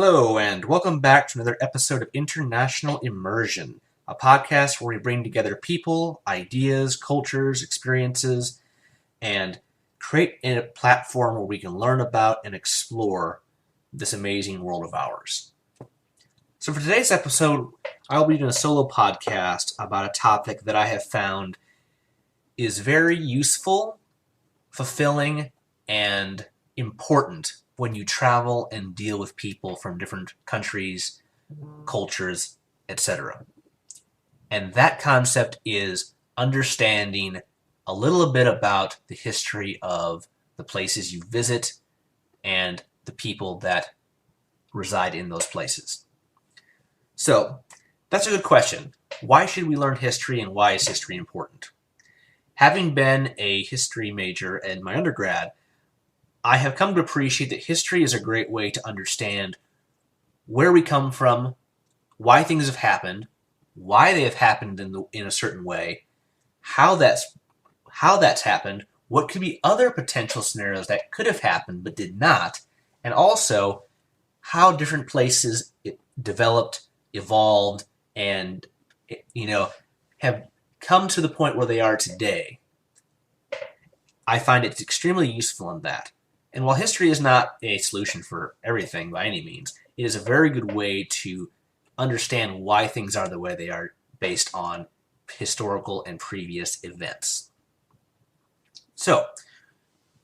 Hello, and welcome back to another episode of International Immersion, a podcast where we bring together people, ideas, cultures, experiences, and create a platform where we can learn about and explore this amazing world of ours. So for today's episode, I'll be doing a solo podcast about a topic that I have found is very useful, fulfilling, and important when you travel and deal with people from different countries, cultures, etc. And that concept is understanding a little bit about the history of the places you visit and the people that reside in those places. So, that's a good question. Why should we learn history and why is history important? Having been a history major in my undergrad, I have come to appreciate that history is a great way to understand where we come from, why things have happened, why they have happened in a certain way, how that's happened, what could be other potential scenarios that could have happened but did not, and also how different places developed, evolved, and have come to the point where they are today. I find it's extremely useful in that. And while history is not a solution for everything by any means, it is a very good way to understand why things are the way they are based on historical and previous events. So,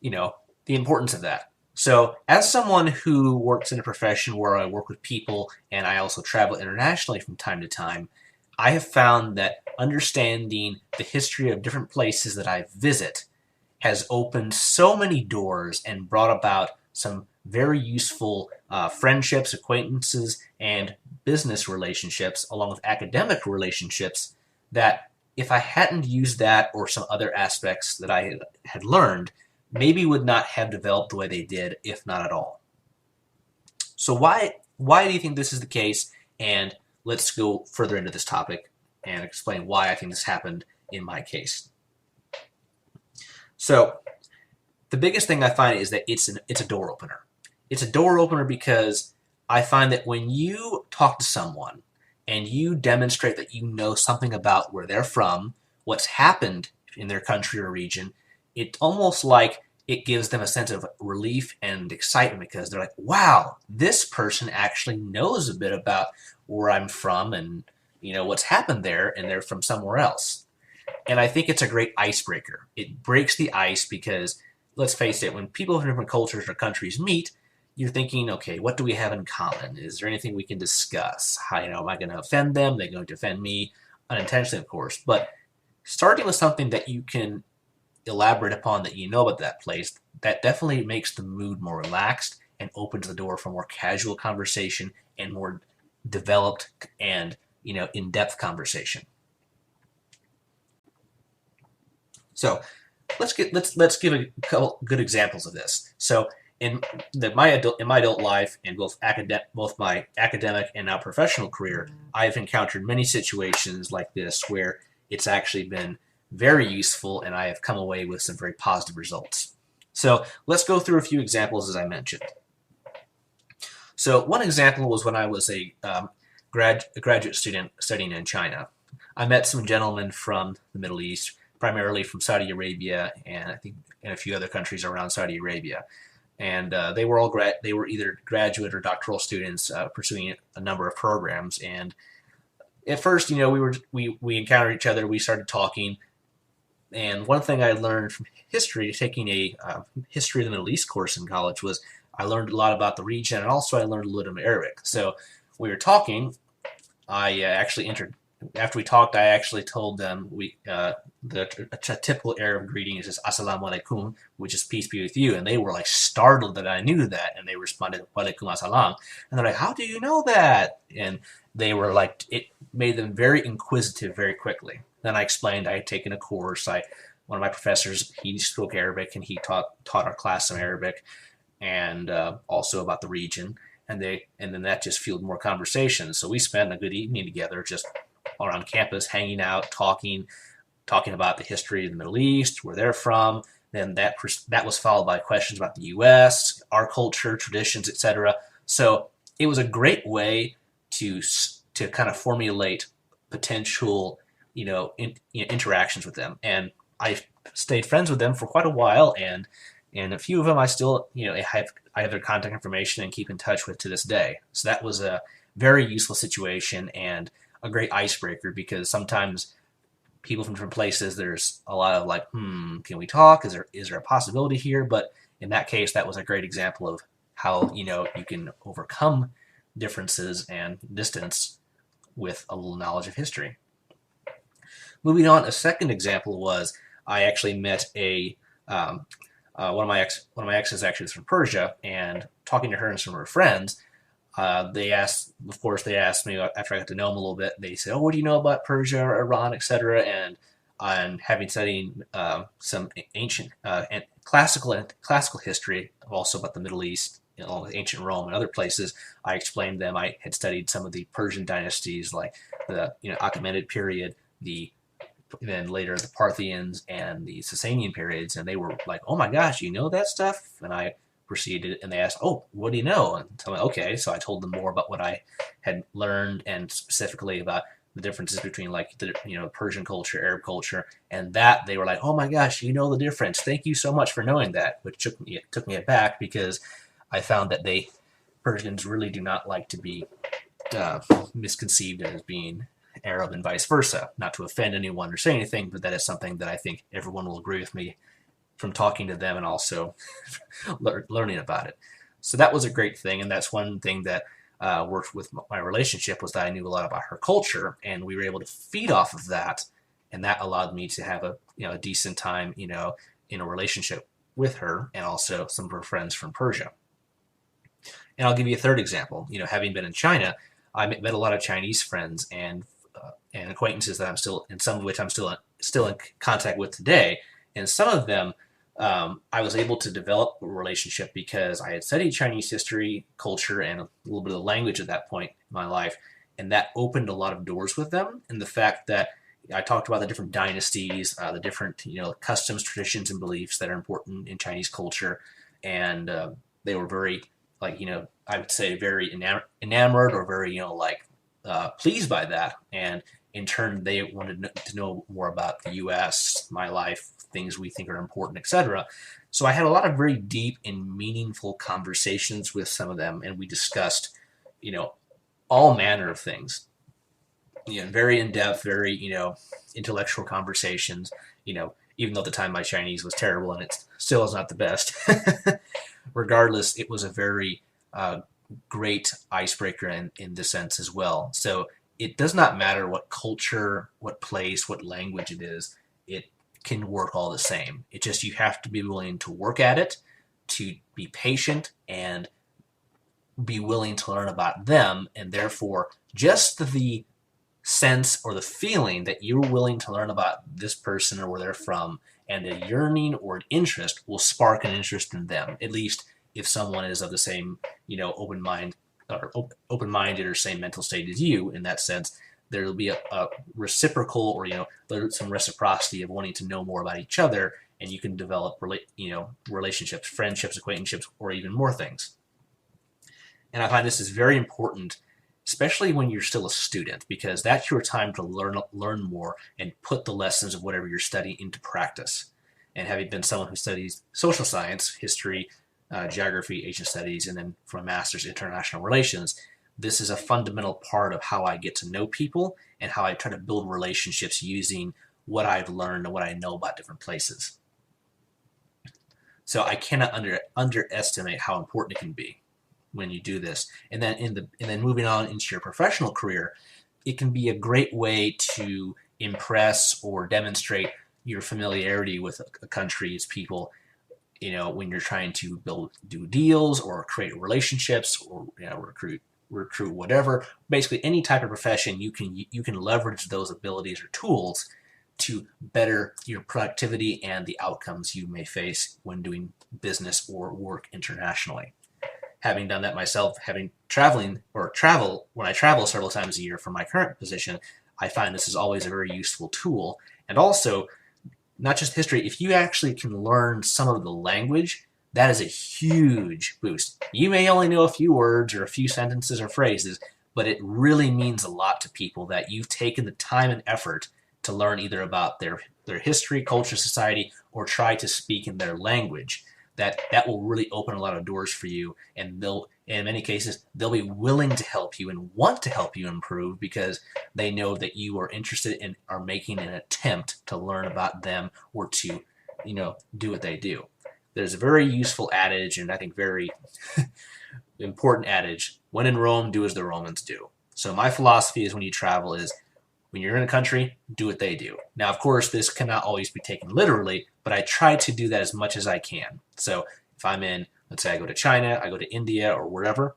the importance of that. So, as someone who works in a profession where I work with people and I also travel internationally from time to time, I have found that understanding the history of different places that I visit has opened so many doors and brought about some very useful friendships, acquaintances, and business relationships, along with academic relationships, that if I hadn't used that or some other aspects that I had learned, maybe would not have developed the way they did, if not at all. So why do you think this is the case? And let's go further into this topic and explain why I think this happened in my case. So, the biggest thing I find is that it's a door opener. It's a door opener because I find that when you talk to someone and you demonstrate that you know something about where they're from, what's happened in their country or region, it's almost like it gives them a sense of relief and excitement because they're like, wow, this person actually knows a bit about where I'm from and what's happened there, and they're from somewhere else. And I think it's a great icebreaker. It breaks the ice because, let's face it, when people from different cultures or countries meet, you're thinking, okay, what do we have in common? Is there anything we can discuss? How, am I going to offend them? Are they going to offend me? Unintentionally, of course. But starting with something that you can elaborate upon that you know about that place, that definitely makes the mood more relaxed and opens the door for more casual conversation and more developed and, in-depth conversation. So let's give a couple good examples of this. So in my adult life, and both my academic and now professional career, I've encountered many situations like this where it's actually been very useful, and I have come away with some very positive results. So let's go through a few examples, as I mentioned. So one example was when I was a graduate student studying in China. I met some gentlemen from the Middle East, primarily from Saudi Arabia, and I think in a few other countries around Saudi Arabia. And they were either graduate or doctoral students pursuing a number of programs. And at first, we encountered each other, we started talking. And one thing I learned from history, taking a history of the Middle East course in college, was I learned a lot about the region, and also I learned a little bit of Arabic. So we were talking. After we talked, I actually told them a typical Arab greeting is just "Assalamu alaikum," which is peace be with you, and they were like startled that I knew that, and they responded "Wa alaikum assalam," and they're like, "How do you know that?" And they were like, it made them very inquisitive very quickly. Then I explained I had taken a course. One of my professors, he spoke Arabic, and he taught our class some Arabic, and also about the region, and then that just fueled more conversations. So we spent a good evening together, just around campus, hanging out, talking about the history of the Middle East, where they're from. Then that was followed by questions about the U.S., our culture, traditions, etc. So it was a great way to kind of formulate potential, interactions with them. And I stayed friends with them for quite a while, and a few of them I still, I have their contact information and keep in touch with to this day. So that was a very useful situation and a great icebreaker, because sometimes people from different places, there's a lot of like, can we talk? Is there a possibility here? But in that case, that was a great example of how, you can overcome differences and distance with a little knowledge of history. Moving on, a second example was I actually met one of my exes actually is from Persia, and talking to her and some of her friends, they asked me after I got to know them a little bit. They said, "Oh, what do you know about Persia, or Iran, etc.?" And having studied some ancient and classical history, also about the Middle East, along with ancient Rome and other places, I explained to them I had studied some of the Persian dynasties, like the Achaemenid period, then later the Parthians and the Sasanian periods, and they were like, "Oh my gosh, you know that stuff?" And I proceeded, and they asked, "Oh, what do you know?" And so I went, okay, so I told them more about what I had learned, and specifically about the differences between like the Persian culture, Arab culture, and that they were like, "Oh my gosh, you know the difference. Thank you so much for knowing that," which took me aback, because I found that Persians really do not like to be misconceived as being Arab and vice versa. Not to offend anyone or say anything, but that is something that I think everyone will agree with me from talking to them and also learning about it. So that was a great thing, and that's one thing that worked with my relationship, was that I knew a lot about her culture, and we were able to feed off of that, and that allowed me to have a decent time, in a relationship with her, and also some of her friends from Persia. And I'll give you a third example. Having been in China, I met a lot of Chinese friends and acquaintances that some of which I'm still in contact with today. And some of them, I was able to develop a relationship because I had studied Chinese history, culture, and a little bit of language at that point in my life, and that opened a lot of doors with them. And the fact that I talked about the different dynasties, the different customs, traditions, and beliefs that are important in Chinese culture, and they were very I would say very enamored, or very pleased by that. And in turn, they wanted to know more about the U.S., my life, things we think are important, etc. So I had a lot of very deep and meaningful conversations with some of them, and we discussed, all manner of things. Very in depth, very intellectual conversations. Even though at the time my Chinese was terrible, and it still is not the best. Regardless, it was a very great icebreaker in this sense as well. So it does not matter what culture, what place, what language it is. It can work all the same. It just, you have to be willing to work at it, to be patient, and be willing to learn about them. And therefore, just the sense or the feeling that you're willing to learn about this person or where they're from, and a yearning or an interest will spark an interest in them. At least if someone is of the same, open-minded or same mental state as you. In that sense, there will be a reciprocal, or there's some reciprocity of wanting to know more about each other, and you can develop relationships, friendships, acquaintanceships, or even more things. And I find this is very important, especially when you're still a student, because that's your time to learn more and put the lessons of whatever you're studying into practice. And having been someone who studies social science, history, geography, Asian studies, and then from a master's in international relations, this is a fundamental part of how I get to know people and how I try to build relationships using what I've learned and what I know about different places. So I cannot underestimate how important it can be when you do this. And then moving on into your professional career, it can be a great way to impress or demonstrate your familiarity with a country's people, when you're trying to do deals or create relationships, or recruit whatever. Basically any type of profession, you can leverage those abilities or tools to better your productivity and the outcomes you may face when doing business or work internationally. Having done that myself, when I travel several times a year for my current position, I find this is always a very useful tool. And also, not just history, if you actually can learn some of the language that is a huge boost. You may only know a few words or a few sentences or phrases, but it really means a lot to people that you've taken the time and effort to learn either about their history, culture, society, or try to speak in their language. That will really open a lot of doors for you, and they'll, in many cases, they'll be willing to help you and want to help you improve because they know that you are interested and are making an attempt to learn about them or to, do what they do. There's a very useful adage, and I think very important adage: when in Rome, do as the Romans do. So my philosophy is when you travel is when you're in a country, do what they do. Now, of course, this cannot always be taken literally, but I try to do that as much as I can. So if I'm in, let's say I go to China, I go to India or wherever,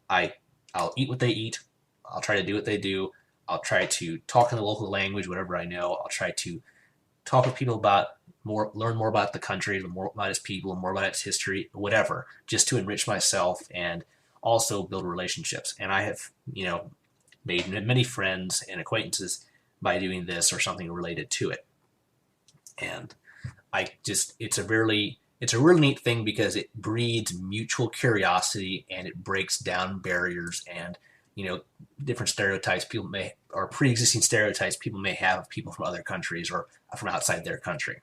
I'll eat what they eat. I'll try to do what they do. I'll try to talk in the local language, whatever I know. I'll try to talk with people about learn more about the country, more about its people, more about its history, whatever, just to enrich myself and also build relationships. And I have, made many friends and acquaintances by doing this or something related to it. And it's a really neat thing because it breeds mutual curiosity and it breaks down barriers and, different stereotypes or pre-existing stereotypes people may have of people from other countries or from outside their country.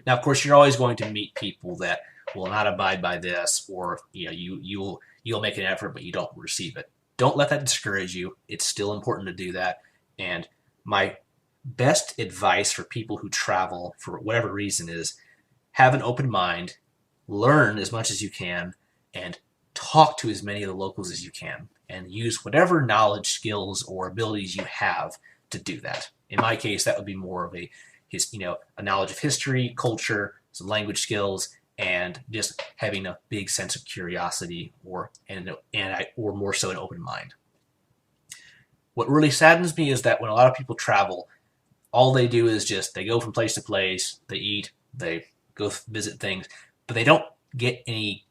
Now, of course, you're always going to meet people that will not abide by this, or you'll make an effort, but you don't receive it. Don't let that discourage you. It's still important to do that. And my best advice for people who travel for whatever reason is have an open mind, learn as much as you can, and talk to as many of the locals as you can, and use whatever knowledge, skills, or abilities you have to do that. In my case, that would be more of a knowledge of history, culture, some language skills, and just having a big sense of curiosity or more so an open mind. What really saddens me is that when a lot of people travel, all they do is they go from place to place, they eat, they go visit things, but they don't get a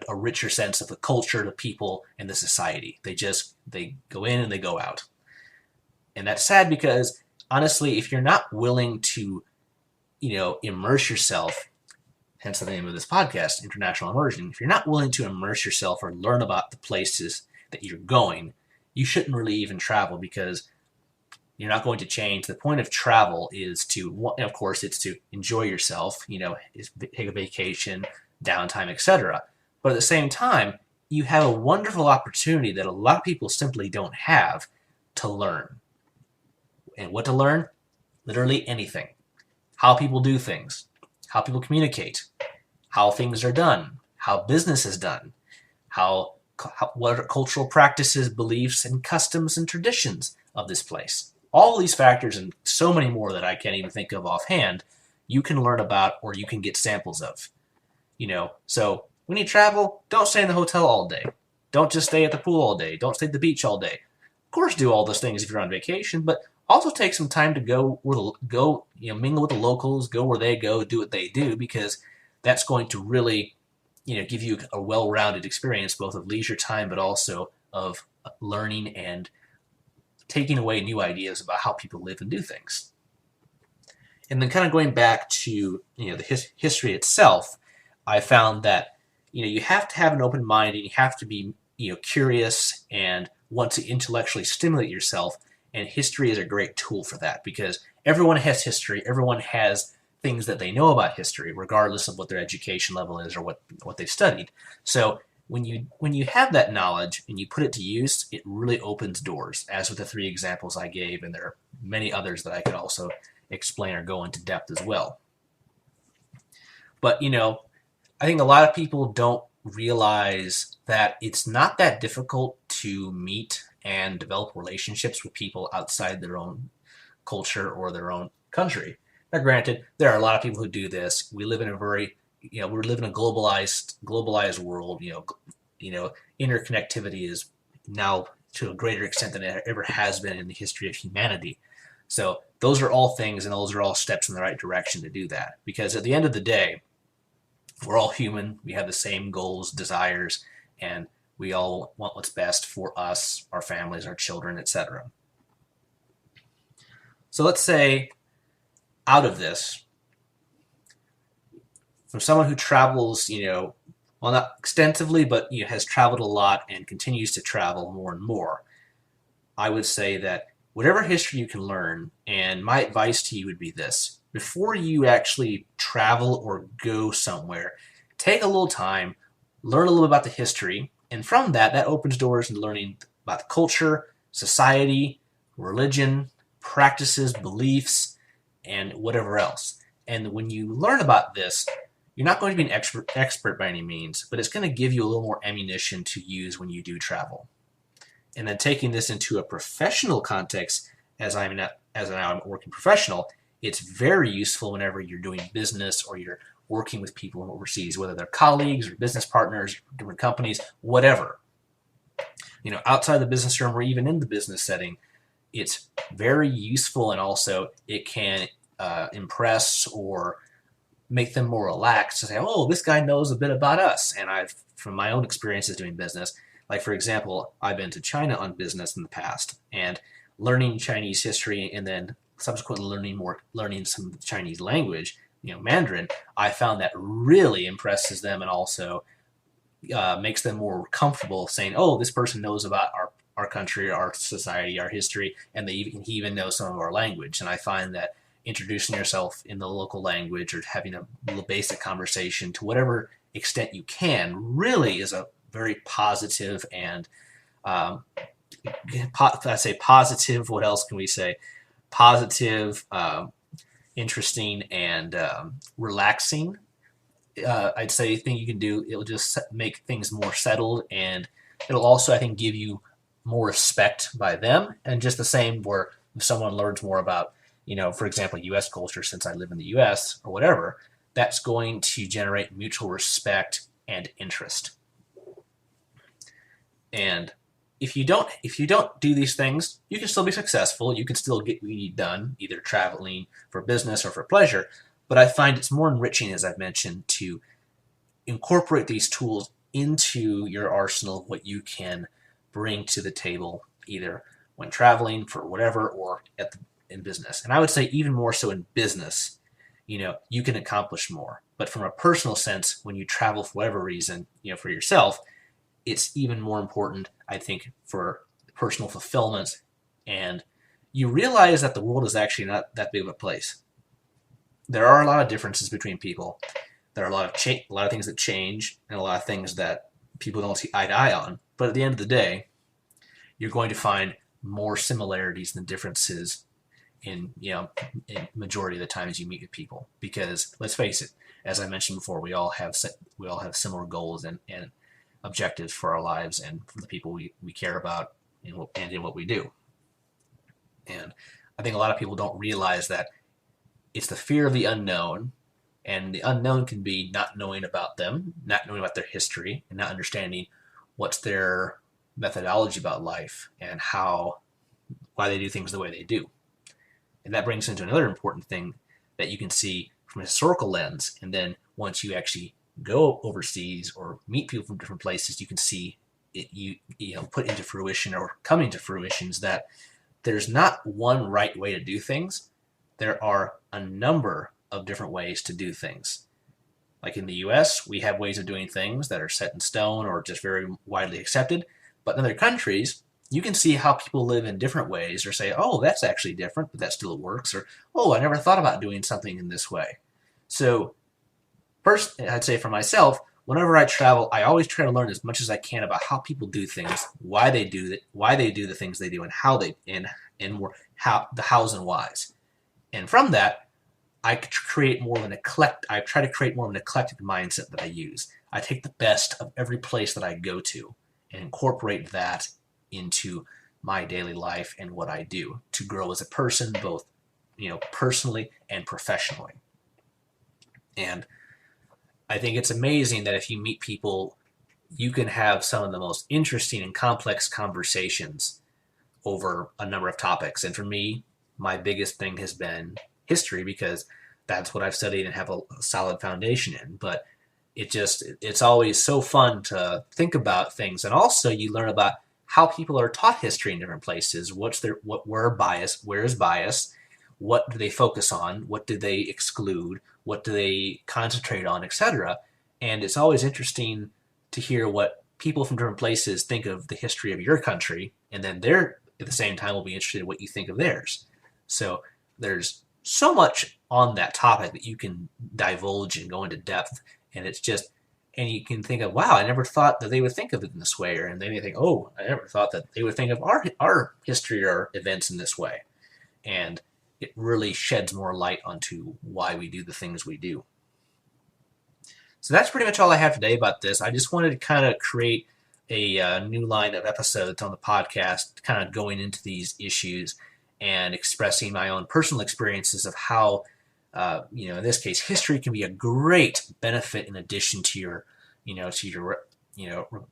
richer sense of the culture, the people, and the society. They go in and they go out. And that's sad because, honestly, if you're not willing to, immerse yourself, hence the name of this podcast, International Immersion, if you're not willing to immerse yourself or learn about the places that you're going, you shouldn't really even travel because you're not going to change. The point of travel is of course, it's to enjoy yourself, take a vacation, downtime, etc. But at the same time, you have a wonderful opportunity that a lot of people simply don't have to learn. And what to learn? Literally anything. How people do things, how people communicate, how things are done, how business is done, what are cultural practices, beliefs, and customs and traditions of this place. All these factors and so many more that I can't even think of offhand, you can learn about or you can get samples of. So when you travel, don't stay in the hotel all day. Don't just stay at the pool all day. Don't stay at the beach all day. Of course, do all those things if you're on vacation, but also take some time to go mingle with the locals, go where they go, do what they do, because that's going to really, give you a well-rounded experience, both of leisure time, but also of learning and taking away new ideas about how people live and do things. And then kind of going back to, the history itself, I found that, you have to have an open mind and you have to be, curious and want to intellectually stimulate yourself. And history is a great tool for that because everyone has history. Everyone has things that they know about history, regardless of what their education level is or what they've studied. So when you have that knowledge and you put it to use, it really opens doors, as with the 3 examples I gave, and there are many others that I could also explain or go into depth as well. But, I think a lot of people don't realize that it's not that difficult to meet and develop relationships with people outside their own culture or their own country. Now, granted, there are a lot of people who do this. We live in a very, we live in a globalized world. Interconnectivity is now to a greater extent than it ever has been in the history of humanity. So those are all things, and those are all steps in the right direction to do that. Because at the end of the day, we're all human. We have the same goals, desires, and we all want what's best for us, our families, our children, etc. So let's say out of this, from someone who travels, well, not extensively, but has traveled a lot and continues to travel more and more, I would say that whatever history you can learn, and my advice to you would be this: before you actually travel or go somewhere, take a little time, learn a little about the history, and from that, that opens doors into learning about the culture, society, religion, practices, beliefs, and whatever else. And when you learn about this, you're not going to be an expert by any means, but it's going to give you a little more ammunition to use when you do travel. And then taking this into a professional context, as now I'm a working professional, it's very useful whenever you're doing business or you're working with people overseas, whether they're colleagues or business partners, different companies, whatever. Outside the business room or even in the business setting, it's very useful, and also it can impress or make them more relaxed to say, oh, this guy knows a bit about us. And from my own experiences doing business, like for example, I've been to China on business in the past, and learning Chinese history and then subsequently learning some Chinese language, Mandarin, I found that really impresses them, and also makes them more comfortable saying, oh, this person knows about our country, our society, our history, and he even knows some of our language. And I find that introducing yourself in the local language or having a little basic conversation to whatever extent you can really is a very positive and I say positive, what else can we say? Positive, interesting, and relaxing. I'd say thing you can do, it'll just make things more settled, and it'll also, I think, give you more respect by them. And just the same where if someone learns more about, for example, U.S. culture, since I live in the U.S. or whatever, that's going to generate mutual respect and interest. And if you don't do these things, you can still be successful. You can still get what you need done, either traveling for business or for pleasure. But I find it's more enriching, as I've mentioned, to incorporate these tools into your arsenal of what you can bring to the table, either when traveling for whatever or in business. And I would say even more so in business, you can accomplish more. But from a personal sense, when you travel for whatever reason, for yourself, it's even more important, I think, for personal fulfillment. And you realize that the world is actually not that big of a place. There are a lot of differences between people. There are a lot of things that change, and a lot of things that people don't see eye to eye on. But at the end of the day, you're going to find more similarities than differences in majority of the times you meet with people. Because let's face it, as I mentioned before, we all have similar goals and objectives for our lives and for the people we care about and in what we do. And I think a lot of people don't realize that it's the fear of the unknown, and the unknown can be not knowing about them, not knowing about their history, and not understanding what's their methodology about life and why they do things the way they do. And that brings into another important thing that you can see from a historical lens. And then once you actually go overseas or meet people from different places, you can see it put into fruition or coming to fruition is that there's not one right way to do things. There are a number of different ways to do things. Like in the US, we have ways of doing things that are set in stone or just very widely accepted. But in other countries, you can see how people live in different ways, or say, oh, that's actually different, but that still works. Or, oh, I never thought about doing something in this way. So first, I'd say for myself, whenever I travel, I always try to learn as much as I can about how people do things, why they do the things they do, and how they and how the hows and whys. And from that, I try to create more of an eclectic mindset that I use. I take the best of every place that I go to and incorporate that into my daily life and what I do to grow as a person, both personally and professionally. And I think it's amazing that if you meet people, you can have some of the most interesting and complex conversations over a number of topics. And for me, my biggest thing has been history, because that's what I've studied and have a solid foundation in. But it's always so fun to think about things. And also you learn about how people are taught history in different places. Where is bias? what do they focus on, what do they exclude, what do they concentrate on, etc. And it's always interesting to hear what people from different places think of the history of your country, and then they're at the same time will be interested in what you think of theirs. So there's so much on that topic that you can divulge and go into depth, and it's just, and you can think of, wow, I never thought that they would think of it in this way, and then you think, oh, I never thought that they would think of our history or events in this way, and it really sheds more light onto why we do the things we do. So that's pretty much all I have today about this. I just wanted to kind of create a new line of episodes on the podcast, kind of going into these issues and expressing my own personal experiences of how, in this case, history can be a great benefit in addition to your,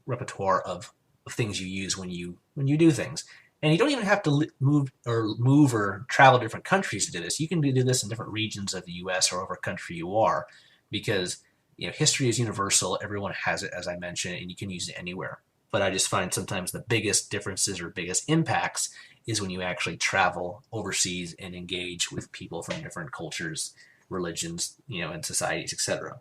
repertoire of things you use when you do things. And you don't even have to move or travel to different countries to do this. You can do this in different regions of the U.S. or whatever country you are, because history is universal. Everyone has it, as I mentioned, and you can use it anywhere. But I just find sometimes the biggest differences or biggest impacts is when you actually travel overseas and engage with people from different cultures, religions, and societies, etc.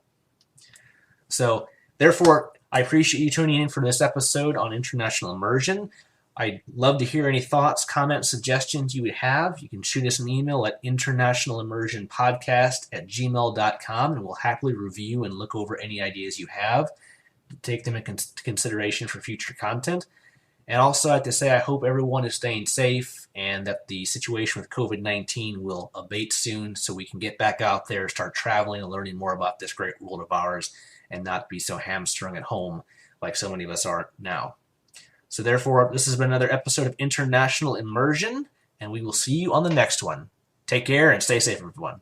So, therefore, I appreciate you tuning in for this episode on International Immersion. I'd love to hear any thoughts, comments, suggestions you would have. You can shoot us an email at internationalimmersionpodcast@gmail.com, and we'll happily review and look over any ideas you have, take them into consideration for future content. And also, I have to say, I hope everyone is staying safe and that the situation with COVID-19 will abate soon so we can get back out there, start traveling and learning more about this great world of ours and not be so hamstrung at home like so many of us are now. So therefore, this has been another episode of International Immersion, and we will see you on the next one. Take care and stay safe, everyone.